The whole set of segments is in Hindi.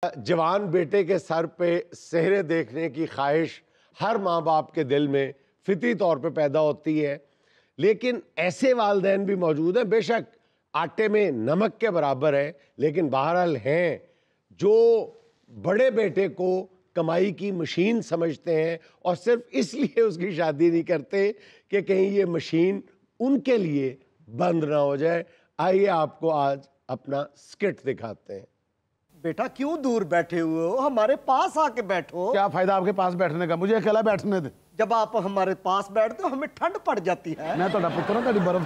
जवान बेटे के सर पे सेहरे देखने की ख्वाहिश हर माँ बाप के दिल में फितरी तौर पे पैदा होती है, लेकिन ऐसे वालिदैन भी मौजूद हैं, बेशक आटे में नमक के बराबर है, लेकिन बहरहाल हैं जो बड़े बेटे को कमाई की मशीन समझते हैं और सिर्फ इसलिए उसकी शादी नहीं करते कि कहीं ये मशीन उनके लिए बंद ना हो जाए। आइए आपको आज अपना स्किट दिखाते हैं। बेटा क्यों दूर बैठे हुए हो, हमारे पास आके बैठो। क्या फायदा आपके पास बैठने का, मुझे अकेला बैठने दे। जब आप हमारे पास बैठते हो हमें ठंड पड़ जाती है। मैं थोड़ा पुत्र हूं, थोड़ी बर्फ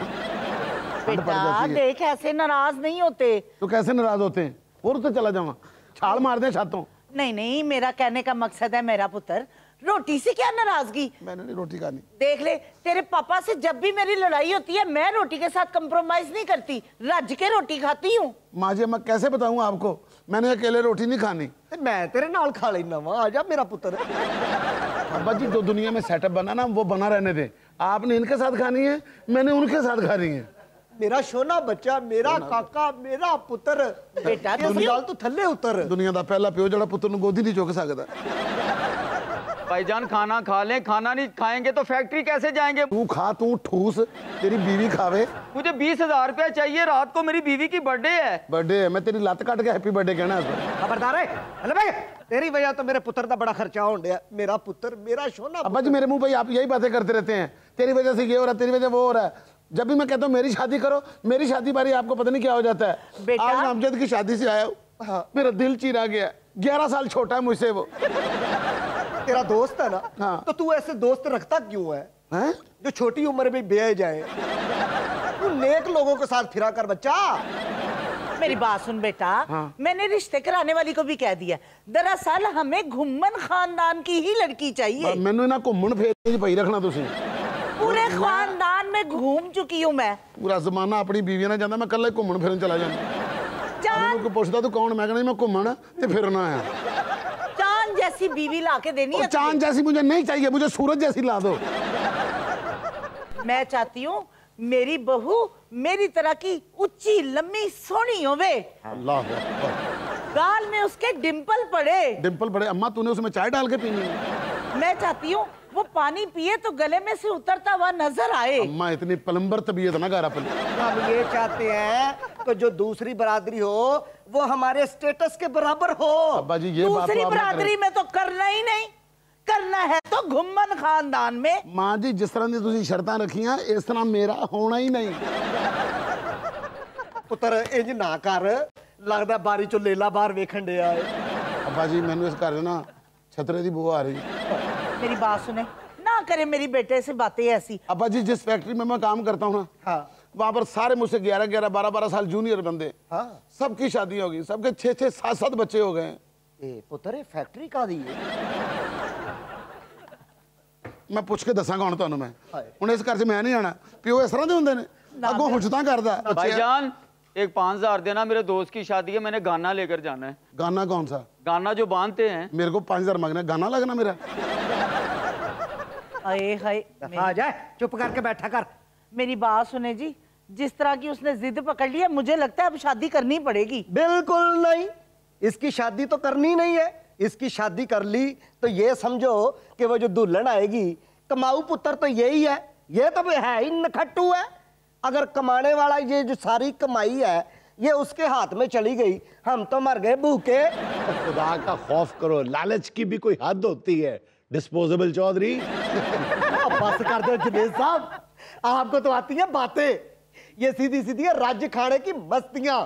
बेटा देख ऐसे नाराज नहीं होते। तो कैसे नाराज होते हैं? और तो चला जावा, छाल मार दे छातों। नहीं नहीं, मेरा कहने का मकसद है मेरा पुत्र, रोटी से क्या नाराजगी? मैंने नहीं रोटी खानी। देख ले, तेरे पापा से जब भी मेरी लड़ाई होती है मैं रोटी के साथ कंप्रोमाइज नहीं करती, रज के रोटी खाती हूँ। माँ जी मैं कैसे बताऊँ आपको, मैंने अकेले रोटी नहीं खानी। मैं तेरे नाल खा लेना वहां, आजा मेरा पुत्र। अब्बा जी जो दुनिया में सेटअप बना ना वो बना रहने दे, आपने इनके साथ खानी है, मैंने उनके साथ खानी है। मेरा सोना बच्चा, मेरा काका, मेरा पुत्र। बेटा तू थल्ले उतर। दुनिया का पहला प्यो जड़ा पुत्र गोदी नहीं चुक सकता। भाईजान खाना खा लें, खाना नहीं खाएंगे तो फैक्ट्री कैसे जाएंगे? तू खा, तू ठूस, तेरी बीवी खावे। मुझे 20,000 रुपया चाहिए, रात को मेरी बीवी की बर्थडे है। बर्थडे है, मैं तेरी लत काट के हैप्पी बर्थडे कहना है। खबरदार है, अरे भाई तेरी वजह तो मेरे पुत्र का बड़ा खर्चा हो गया। मेरा पुत्र, मेरा सोना। अब्बा जी मेरे मुंह पे आप यही बातें करते रहते हैं, तेरी वजह से ये हो रहा है, तेरी वजह वो हो रहा है। जब भी मैं कहता हूँ मेरी शादी करो, मेरी शादी बारी आपको पता नहीं क्या हो जाता है। बेटा आज नामजद की शादी से आया हूँ, हाँ। मेरा दिल चीरा गया। 11 साल छोटा है मुझसे वो। तेरा दोस्त है ना, हाँ। तो तू ऐसे दोस्त रखता क्यों है, हैं? जो छोटी उम्र में ब्याह जाए? तू नेक लोगों के साथ फिरा कर बच्चा। मेरी बात सुन बेटा, हाँ। मैंने रिश्ते कराने वाली को भी कह दिया, दरअसल हमें घुम्मन खानदान की ही लड़की चाहिए। मैंने ना घूमन फेर भाई रखना तुसी। पूरे खानदान में घूम चुकी हूँ मैं। पूरा जमाना अपनी बीवी ने जाता, मैं कल घूमन फिरन चला जाना। पूछता तू कौन, मैं कहना मैं घूमन ते फिरना है। चांद जैसी बीवी लाके देनी है। चांद जैसी मुझे नहीं चाहिए, मुझे सूरज जैसी ला दो। मैं चाहती हूँ मेरी बहू मेरी तरह की ऊंची लंबी सोहनी होवे, अल्लाह गाल में उसके डिंपल पड़े। डिंपल पड़े? अम्मा तूने उसमें चाय डाल के पीनी है। मैं चाहती हूँ वो पानी पिए तो गले में से उतरता हुआ नजर आए। अम्मा इतनी प्लम्बर तबीयत ना कर अपनी। हम ये चाहते हैं कि जो दूसरी बरादरी हो वो हमारे स्टेटस के बराबर हो। अब्बा जी ये बात दूसरी बरादरी में तो करना ही नहीं, करना है तो घुम्मन खानदान में। मां जी जिस तरह की तुसी शर्तां रखियां इस तरह मेरा होना ही नहीं। पुत्र इंज ना कर, लगदा बारी चो लेला बाहर वेखण दे आए। अब्बा जी मैंने इस घर ना छतरे दी बू आ रही। मेरी बात सुने, ना करे मेरी बेटे से बातें ऐसी। अब्बा जी जिस फैक्ट्री में मैं काम करता हूँ ना, हाँ। वहां पर सारे मुझसे 11-11, 12-12 साल जूनियर बंदे, हाँ। सबकी शादी होगी, सबके 6-6, 7-7 बच्चे हो गए। पुत्र फैक्ट्री का दी मैं पूछ के दसांगा हुण तुहानूं। मैं हुण इस घर च मैं नहीं आना। प्यो इस तरह दे हुंदे ने, अगों हुजतां करदा। भाईजान एक 5,000 देना, मेरे दोस्त की शादी है, मैंने गाना लेकर जाना है। गाना कौन सा? गाना जो बांधते हैं। मेरे को 5,000 मांगना, गाना लगना मेरा? हाय हाय, आ जाए, चुप करके बैठा कर। मेरी बात सुने जी, जिस तरह की उसने जिद पकड़ ली है, मुझे लगता है अब शादी करनी पड़ेगी। बिल्कुल नहीं, इसकी शादी तो करनी नहीं है। इसकी शादी कर ली तो ये समझो कि वो जो दुल्हन आएगी, कमाऊ पुत्र तो यही है। ये तो है ही नखट्टू है। अगर कमाने वाला ये जो सारी कमाई है ये उसके हाथ में चली गई, हम तो मर गए भूखे। तो खुदा का खौफ करो, लालच की भी कोई हद होती है डिस्पोजेबल चौधरी। बस कर दो जुनेद साहब, आपको तो आती है बातें, ये सीधी सीधी है राज्य खाने की मस्तियां।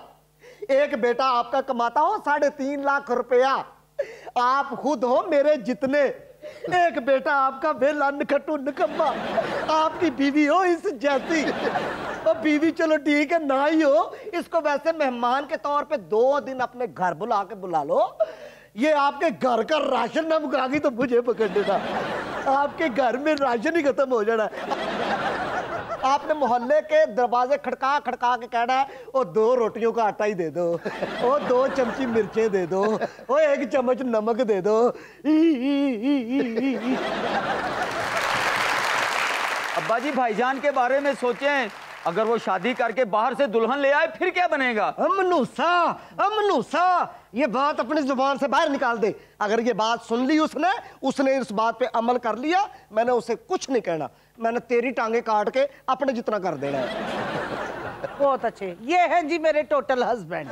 एक बेटा आपका कमाता हो 3.5 लाख रुपया, आप खुद हो मेरे जितने। एक बेटा आपका बेला नखट्टू निकम्मा, आपकी बीवी हो इस जैसी। और बीवी चलो ठीक है ना ही हो, इसको वैसे मेहमान के तौर पे 2 दिन अपने घर बुला के बुला लो। ये आपके घर का राशन ना मुका गई तो मुझे पकड़ देना, आपके घर में राशन ही खत्म हो जाना। आपने मोहल्ले के दरवाजे खड़का खड़का के कहना है वो 2 रोटियों का आटा ही दे दो, वो 2 चमची मिर्चें दे दो, वो 1 चम्मच नमक दे दो। अब्बा जी भाईजान के बारे में सोचें, अगर वो शादी करके बाहर से दुल्हन ले आए फिर क्या बनेगा? मनूसा, ये बात अपनी जुबान से बाहर निकाल दे। अगर ये बात सुन ली उसने इस बात पे अमल कर लिया, मैंने उसे कुछ नहीं कहना। मैंने तेरी टांगे काट के अपने जितना कर देना है। बहुत अच्छे, ये है जी मेरे टोटल हस्बैंड।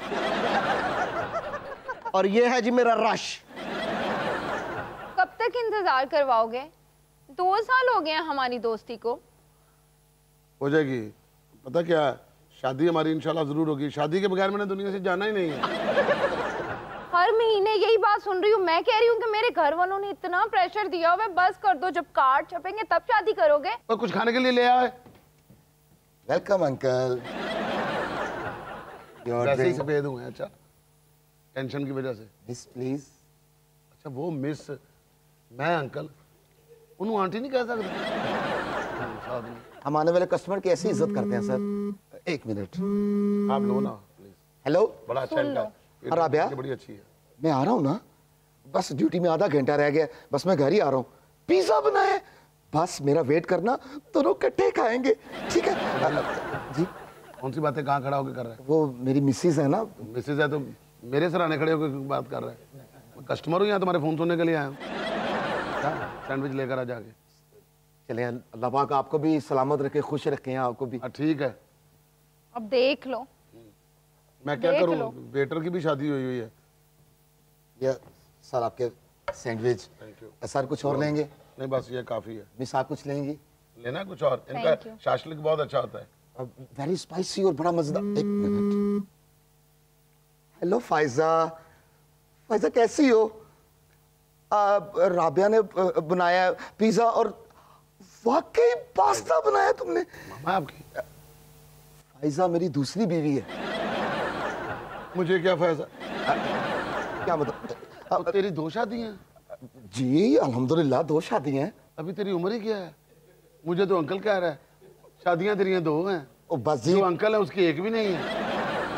और ये है जी मेरा रश। कब तक इंतजार करवाओगे? 2 साल हो गए हैं हमारी दोस्ती को। हो जाएगी। पता क्या, शादी हमारी इंशाल्लाह जरूर होगी। शादी के बगैर मैंने दुनिया से जाना ही नहीं है। हर महीने यही बात सुन रही हूँ। मैं कह रही हूँ कि मेरे घर वालों ने इतना प्रेशर दिया हुआ है, बस कर दो, जब कार्ड छपेंगे तब शादी करोगे। और कुछ खाने के लिए ले आए। Welcome uncle. वैसे ही सफेद हुए। अच्छा, टेंशन की वजह से। Miss please. अच्छा वो मिस, मैं अंकल, उन्होंने आंटी नहीं कह सकते। हम आने वाले कस्टमर की ऐसी इज्जत करते हैं सर। 1 मिनट आप लो ना प्लीज। हेलो। बड़ा अच्छा है। राबिया, बड़ी अच्छी है। मैं आ रहा हूँ ना, बस ड्यूटी में आधा घंटा रह गया, बस मैं घर ही आ रहा हूँ। पिज्जा बनाए, बस मेरा वेट करना, दोनों इकट्ठे खाएंगे, ठीक है? जी। कौन सी बातें कहाँ खड़ा होकर कर रहा है? वो मेरी मिसेज है ना। मिसेज है तो मेरे सराहने खड़े होकर बात कर रहा है? मैं कस्टमर हूँ यहाँ, तुम्हारे फोन सुनने के लिए आया हूँ। सैंडविच लेकर आ जाके। चले, अल्लाह पाक आपको भी सलामत रखे, खुश रखे आपको भी। ठीक है। अब देख लो। मैं क्या करूँ, वेटर की भी शादी हुई है। ये सर आपके सैंडविच। सर कुछ और लेंगे? नहीं बस ये काफी है। मिस आप कुछ लेंगी? लेना कुछ और? इनका शाशलिक बहुत अच्छा होता है। वेरी स्पाइसी और बड़ा मजेदार। 1 मिनट। हेलो फायजा। फायजा कैसी हो? राबिया ने बनाया पिज्जा और वाकई पास्ता बनाया तुमने। मामा आपकी? फायजा मेरी दूसरी बीवी है। मुझे क्या फायदा? क्या मतलब? तो तेरी 2 शादी हैं? जी अल्हम्दुलिल्लाह 2 शादी हैं। अभी तेरी उम्र ही क्या है? मुझे तो अंकल कह रहा है। शादियां तेरी 2 हैं। ओ बस जी। जो अंकल है उसकी 1 भी नहीं है।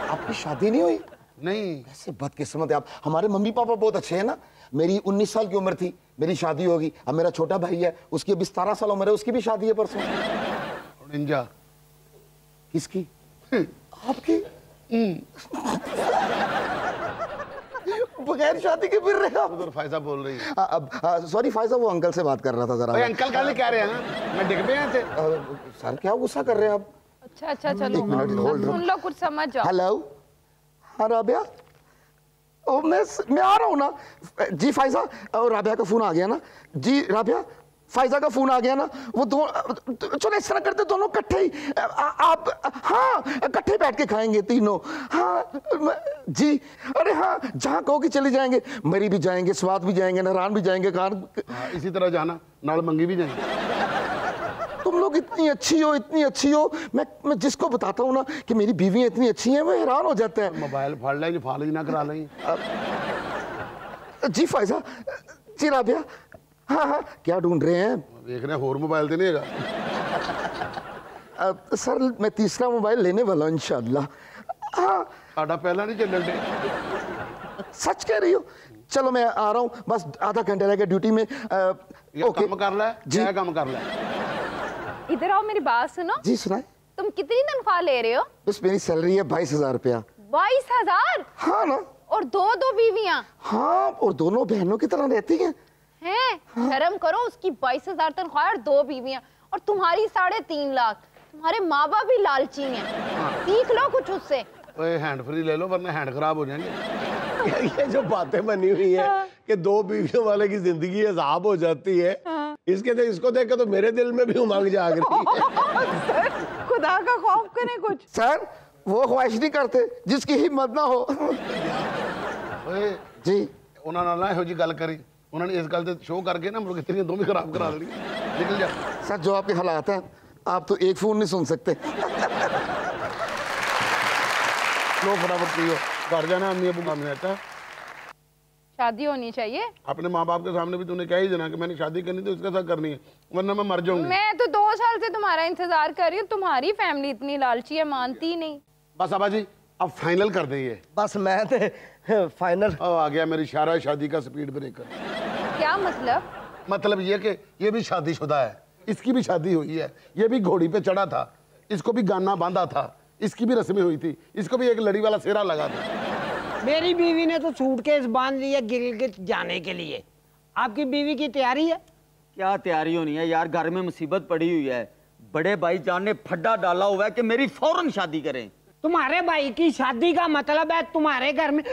आपकी शादी नहीं हुई? नहीं। ऐसे बदकिस्मत है आप। हमारे मम्मी पापा बहुत अच्छे हैं ना। मेरी 19 साल की उम्र थी, मेरी शादी होगी। अब मेरा छोटा भाई है, उसकी अभी 17 साल उम्र है, उसकी भी शादी है परसों। निंजा। किसकी? आपकी? बगैर शादी के फिर रहे आप। उधर फायजा बोल रही है। सॉरी फायजा, वो अंकल से बात कर रहा था जरा। अंकल क्या कह रहे हैं? मैं डिग पे थे। सर क्या गुस्सा कर रहे हैं आप? अच्छा चलो, 1 मिनट होल्ड। सुन लो, कुछ समझ जाओ। हेलो। हाँ राबिया, ओ मैं आ रहा हूँ ना जी। फायजा, और राबिया का फोन आ गया ना जी। राबिया, फायजा का फोन आ गया ना। वो चलो इस तरह करते, दोनों इकट्ठे ही आप, हाँ इकट्ठे बैठ के खाएंगे तीनों। हाँ जी। अरे हाँ, जहाँ कहोगे चले जाएंगे। मरी भी जाएंगे, स्वाद भी जाएंगे, नारायण भी जाएंगे, खान। इसी तरह जाना, नाल मंगी भी जाएंगे। तुम लोग इतनी अच्छी हो, इतनी अच्छी हो। मैं जिसको बताता हूँ ना कि मेरी बीवी इतनी अच्छी हैं, वो हैरान हो जाते हैं। मोबाइल फाड़ लेंगे, फाल ना करा लेंगे। जी फायजा जी। राबिया, हाँ हाँ क्या ढूंढ रहे हैं? देख रहे हैं होर मोबाइल तो नहीं है? सर मैं तीसरा मोबाइल लेने वाला हूँ इंशाल्लाह। हाँ साडा पहला नहीं चलन दे। सच कह रही हो? चलो मैं आ रहा हूँ, बस आधा घंटा रह गया ड्यूटी में। ओके काम कर ले जी। क्या काम कर ले? इधर आओ, मेरी बात सुनो। जी सुनाए। तुम कितनी तनख्वाह ले रहे हो? बस मेरी सैलरी है 22,000 रुपया। 22,000? हाँ ना। और 2 बीवियां? हाँ, और दोनों बहनों की तरह रहती हैं। हैं? शर्म करो, उसकी 22,000 तनख्वाह और 2 बीवियां, और तुम्हारी 3.5 लाख। तुम्हारे माँ बाप भी लालची हैं। सीख लो कुछ उससे। ओए हैंड फ्री ले लो वरना हैंड खराब हो जाएंगे। ये जो बातें बनी हुई है कि 2 बीवियों वाले की जिंदगी अजाब हो जाती है, इसको देख के तो मेरे दिल में भी उमंग जाग रही है। खुदा का खौफ करें कुछ। सर वो ख्वाहिश नहीं करते जिसकी हिम्मत ना हो। ओए जी उन्होंने ना हो जी गल करी, उन्होंने इस गल से शो करके ना मुझे तेरी 2 भी खराब करा दी। निकल जा सर, जो आपके हालात हैं, आप तो एक फोन नहीं सुन सकते। लो फटाफट पियो, घर जाना अम्मी अबू काम रहता है। शादी होनी चाहिए। अपने माँ बाप के सामने भी तूने कह ही देना कि मैंने शादी करनी तो इसके साथ करनी है, वरना मैं मर जाऊंगी। मैं तो 2 साल से तुम्हारा इंतजार कर रही हूँ। तुम्हारी फैमिली इतनी लालची है, मानती ही नहीं। बस अबा जी अब फाइनल कर देंगे। बस मैं तो फाइनल। आ गया मेरी शारा शादी का स्पीड ब्रेकर। क्या मतलब? मतलब ये कि ये भी शादीशुदा है, इसकी भी शादी हुई है, ये भी घोड़ी पे चढ़ा था, इसको भी गाना बांधा था, इसकी भी रस्में हुई थी, इसको भी एक लड़ी वाला सेहरा लगा था। मेरी बीवी ने तो सूटकेस बांध लिया गिलगित जाने के लिए। आपकी बीवी की तैयारी है? क्या तैयारी होनी है यार, घर में मुसीबत पड़ी हुई है। बड़े भाई जान ने फड्डा डाला हुआ है कि मेरी फौरन शादी करें। तुम्हारे भाई की शादी का मतलब है तुम्हारे घर में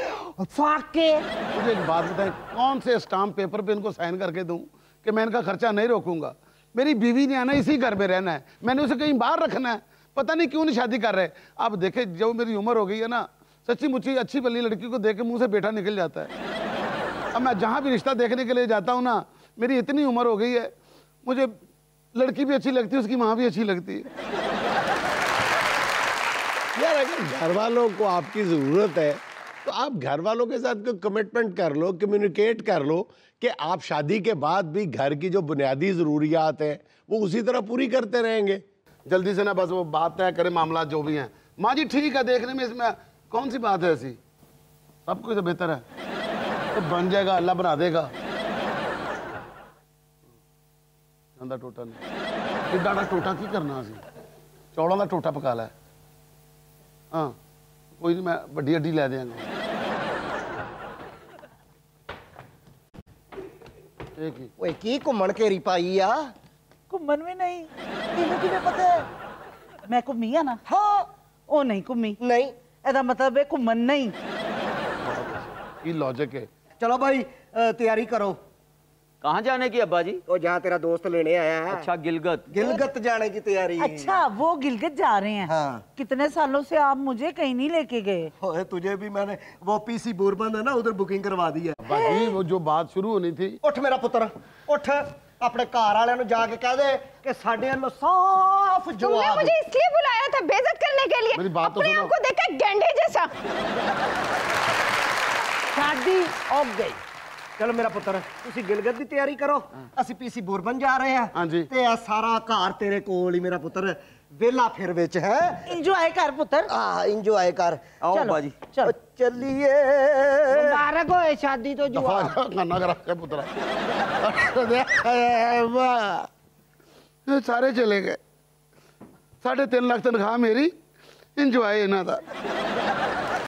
फाके। मुझे एक बात बताएं, कौन से स्टाम्प पेपर पे इनको साइन करके दूं कि मैं इनका खर्चा नहीं रोकूंगा? मेरी बीवी ने आना, इसी घर में रहना है, मैंने उसे कहीं बाहर रखना है। पता नहीं क्यों नहीं शादी कर रहे। अब देखे, जब मेरी उम्र हो गई है ना, सच्ची मुच्ची अच्छी बल्ली लड़की को देख के मुंह से बेटा निकल जाता है। अब मैं जहाँ भी रिश्ता देखने के लिए जाता हूँ ना, मेरी इतनी उम्र हो गई है, मुझे लड़की भी अच्छी लगती है, उसकी माँ भी अच्छी लगती है। यार अगर घर वालों को आपकी ज़रूरत है तो आप घर वालों के साथ कोई कमिटमेंट कर लो, कम्युनिकेट कर लो कि आप शादी के बाद भी घर की जो बुनियादी ज़रूरियात हैं वो उसी तरह पूरी करते रहेंगे। जल्दी से ना बस वो बात तय करें, मामला जो भी हैं। माँ जी ठीक है, देखने में इसमें कौन सी बात है ऐसी, सब कुछ तो बेहतर है, तो बन जाएगा, अल्लाह बना देगा। टोटा नहीं डाटा टोटा की करना असी चौलों का टोटा पका लै। हाँ कोई नहीं, मैं बड़ी हड्डी लै देंगा। ओए की घुमन घेरी पाई आ? घुमन भी नहीं, तेनू किवें पता है मैं घुमी आ ना? हाँ। ओ नहीं घुमी नहीं, एदा मतलब है घुमन नहीं। ये लॉजिक है। चलो भाई तैयारी करो। कहाँ जाने की अब्बा जी? तो जहाँ तेरा दोस्त लेने आया है। अच्छा गिलगत। गिलगत जाने की तैयारी। अच्छा वो गिलगित जा रहे हैं। हाँ। कितने सालों से आप मुझे कहीं नहीं लेके गए। ओए तुझे भी मैंने वो पीसी बोरबंद है ना, उधर बुकिंग करवा दी है। बाकी वो जो बात शुरू होनी थी। उठ मेरा पुत्र उठ, अपने घर वाले नु जाके कह दे कि साडे अल्लो साफ तुमने जवाब। मुझे इसलिए बुलाया था बेइज्जत करने के लिए? मेरी बात तो अपने सुनो। आप को देखकर गेंडे जैसा। शादी हो गई। चलो मेरा पुत्र तुसी गिलगत की तैयारी करो, ਅਸੀਂ पीसी बोरबंद जा रहे हैं। हाँ जी। ते सारा घर तेरे कोल ही मेरा पुत्र, वेला फिर विच है। इंजॉय कर पुत्र। हाँ इंजॉय कर। आओ चलो, अब्बा जी। चलो। चलिए मुबारक हो शादी तो जवाब। खाना करा के पुत्रा। वाह सारे चले गए, 3.5 लाख तनख्वाह मेरी, इंजॉय इन्हां दा।